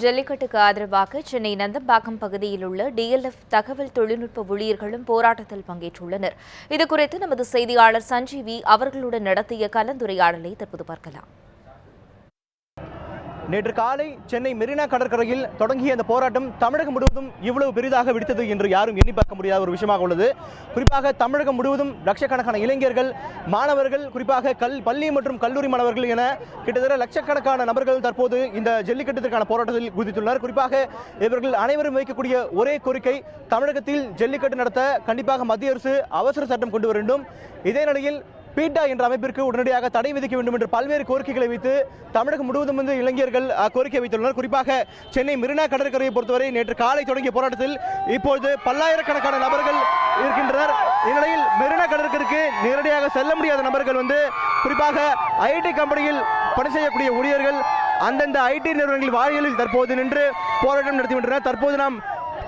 ஜல்லிக்கட்டுக்கு ஆதரவாக சென்னை நந்தம்பாக்கம் பகுதியில் உள்ள டிஎல்எஃப் தகவல் தொழில்நுட்ப ஊழியர்களும் போராட்டத்தில் பங்கேற்றுள்ளனர். இதுகுறித்து நமது செய்தியாளர் சஞ்சீவி அவர்களுடன் நடத்திய கலந்துரையாடலை தற்போது பார்க்கலாம். நேற்று காலை சென்னை மெரினா கடற்கரையில் தொடங்கிய இந்த போராட்டம் தமிழகம் முழுவதும் இவ்வளவு பெரிதாக வெடித்தது என்று யாரும் எண்ணி பார்க்க முடியாத ஒரு விஷயமாக உள்ளது. குறிப்பாக தமிழகம் முழுவதும் லட்சக்கணக்கான இளைஞர்கள், மாணவர்கள், குறிப்பாக பள்ளி மற்றும் கல்லூரி மாணவர்கள் என கிட்டத்தட்ட லட்சக்கணக்கான நபர்கள் தற்போது இந்த ஜல்லிக்கட்டுக்கான போராட்டத்தில் குதித்துள்ளனர். குறிப்பாக இவர்கள் அனைவரும் வைக்கக்கூடிய ஒரே கோரிக்கை, தமிழகத்தில் ஜல்லிக்கட்டு நடத்த கண்டிப்பாக மத்திய அரசு அவசர சட்டம் கொண்டு வர வேண்டும். இதே நிலையில் பீட்டா என்ற அமைப்பிற்கு உடனடியாக தடை விதிக்க வேண்டும் என்று பல்வேறு கோரிக்கைகளை வைத்து தமிழகம் முழுவதும் இளைஞர்கள் கோரிக்கை வைத்துள்ளனர். குறிப்பாக சென்னை மெரினா கடற்கரையை பொறுத்தவரை நேற்று காலை தொடங்கிய போராட்டத்தில் இப்பொழுது பல்லாயிரக்கணக்கான நபர்கள் இருக்கின்றனர். இந்நிலையில் மெரினா கடற்கரைக்கு நேரடியாக செல்ல முடியாத நபர்கள் குறிப்பாக ஐடி கம்பெனியில் பணி செய்யக்கூடிய ஊழியர்கள் அந்தந்த ஐடி நிறுவனங்களின் வாயிலில் தற்போது நின்று போராட்டம் நடத்தி வருகின்றனர். தற்போது நாம்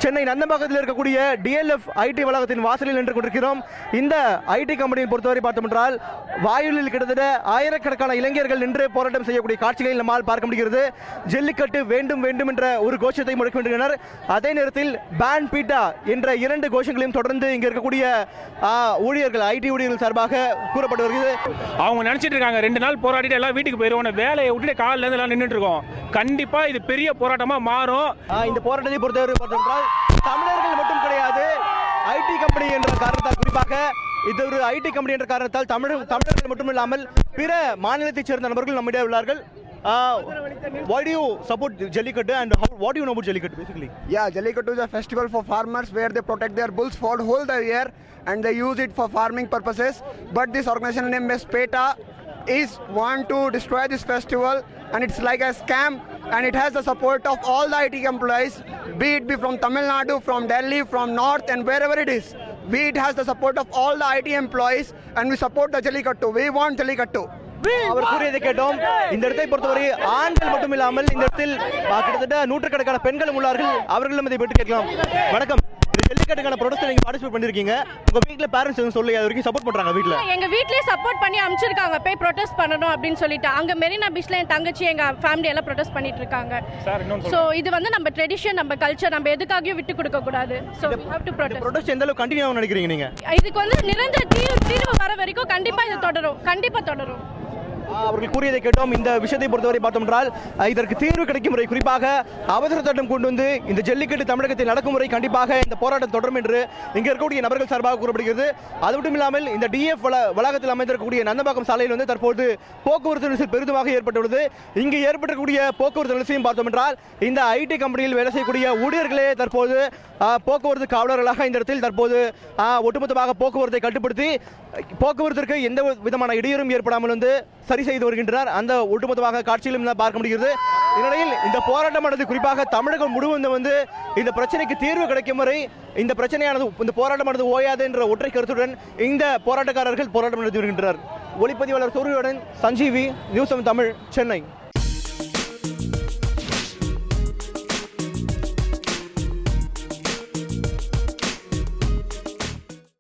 சென்னை நந்தம்பாக்கத்தில் இருக்கக்கூடிய டிஎல்எஃப் ஐடி வளாகத்தின் வாசலில் நின்று கொண்டிருக்கிறோம். இந்த ஐடி கம்பெனியை பொறுத்தவரை பார்த்தோம் என்றால் வாயிலில் கிட்டத்தட்ட ஆயிரக்கணக்கான இளைஞர்கள் நின்று போராட்டம் செய்யக்கூடிய காட்சிகளை நம்மால் பார்க்க முடிகிறது. ஜல்லிக்கட்டு வேண்டும் வேண்டும் என்ற ஒரு கோஷத்தை முழக்குகின்றனர். அதே நேரத்தில் பேன் பீட்டா என்ற இரண்டு கோஷங்களையும் தொடர்ந்து இங்க இருக்கக்கூடிய ஊழியர்கள், ஐடி ஊழியர்கள் சார்பாக கூறப்பட்டு வருகிறது. அவங்க நினைச்சிட்டு இருக்காங்க 2 நாள் போராடிட்டு எல்லாம் வீட்டுக்கு போயிருவோம், வேலையை விட்டுட்டு காலில் இருந்து எல்லாம் நின்றுட்டு இருக்கோம். கண்டிப்பா இது பெரிய போராட்டமா மாறும். இந்த போராட்டத்தை பொறுத்தவரை பார்த்தோம் தமிழர்கள் மட்டும் கிடையாது, ஐடி கம்பெனி என்ற காரணத்தால், குறிப்பாக இது ஒரு ஐடி கம்பெனி என்ற காரணத்தால் தமிழர்கள் மட்டும் இல்லாமல் பிற மாநிலத்தைச் சேர்ந்த நபர்கள் நம்மிடையே உள்ளார்கள். Why do you support Jallikattu and what do you know about Jallikattu basically? Yeah, Jallikattu is a festival for farmers where they protect their bulls for whole the year and they use it for farming purposes. But this organization named as PETA want to destroy this festival, and it's like a scam, and it has the support of all the IT employees, be it from Tamil Nadu, from Delhi, from North, and wherever it is. It has the support of all the IT employees, and we support the Jallikattu. We want Jallikattu. அவர் கூறியதை கேட்டோம். இந்த இடத்தை பொறுத்தவரை ஆண்கள் மட்டும் இல்லாமல் இந்த இடத்தில் கிட்டத்தட்ட நூற்றுக்கணக்கான பெண்களும் உள்ளார்கள். அவர்களும் இதை பற்றி கேட்கலாம். வணக்கம். ஜல்லிக்கட்டுக்கான ப்ரொடெஸ்ட்ல நீங்க பார்ட்டிசிபேட் பண்ணிருக்கீங்க. உங்க வீட்ல பேரண்ட்ஸ் எதுவும் சொல்லி அது வரைக்கும் சப்போர்ட் பண்றாங்க? வீட்ல எங்க வீட்லயே சப்போர்ட் பண்ணி அனுப்பிச்சிருக்காங்க, போய் ப்ரொடெஸ்ட் பண்ணணும் அப்படின்னு சொல்லிட்டு. அங்க மெரினா பீச்ல என் தங்கச்சி எங்க ஃபேமிலி எல்லாம் ப்ரொடெஸ்ட் பண்ணிட்டு இருக்காங்க. சோ இது நம்ம ட்ரெடிஷன், நம்ம கல்ச்சர், நம்ம எதுக்காகவும் விட்டு கொடுக்க கூடாது. So we have to protest. Protest எந்த அளவுக்கு கண்டினியூ ஆகும் நினைக்கிறீங்க நீங்க? இதுக்கு நிரந்தர தீர்வு வர வரைக்கும் கண்டிப்பா இது தொடரும், கண்டிப்பா தொடரும். அவர்கள் கூறியதை கேட்டோம். இந்த விஷயத்தை பொறுத்தவரை பார்த்தோம் என்றால் இதற்கு தீர்வு கிடைக்கும் முறை, குறிப்பாக அவசர சட்டம் கொண்டு இந்த ஜல்லிக்கட்டு தமிழகத்தில் நடக்கும் முறை கண்டிப்பாக இந்த போராட்டம் தொடரும் என்று இங்க இருக்கக்கூடிய நபர்கள் சார்பாக கூறப்படுகிறது. அது மட்டும் இல்லாமல் இந்த டிஎஃப் வளாகத்தில் அமைந்திருக்கக்கூடிய நந்தம்பாக்கம் சாலையில் தற்போது போக்குவரத்து நெரிசல் பெரிதுமாக ஏற்பட்டுள்ளது. இங்கு ஏற்படக்கூடிய போக்குவரத்து நெரிசலையும் பார்த்தோம் என்றால் இந்த ஐடி கம்பெனியில் வேலை செய்யக்கூடிய ஊழியர்களே தற்போது போக்குவரத்து காவலர்களாக இந்த இடத்தில் தற்போது ஒட்டுமொத்தமாக போக்குவரத்தை கட்டுப்படுத்தி போக்குவரத்திற்கு எந்த விதமான இடையூறும் ஏற்படாமல் சரி செய்து வருகின்றனர். அந்த ஒட்டுமொத்தமாக காட்சியிலும் பார்க்க முடிகிறது. இந்நிலையில் இந்த போராட்டமானது குறிப்பாக தமிழகம் முழுவதும் இந்த பிரச்சனைக்கு தீர்வு கிடைக்கும் வரை இந்த பிரச்சனையானது, இந்த போராட்டமானது ஓயாது என்ற ஒற்றை கருத்துடன் இந்த போராட்டக்காரர்கள் போராட்டம் நடத்தி வருகின்றனர். ஒளிப்பதிவாளர் சூரியுடன் சஞ்சீவி, நியூஸ் 7 தமிழ், சென்னை.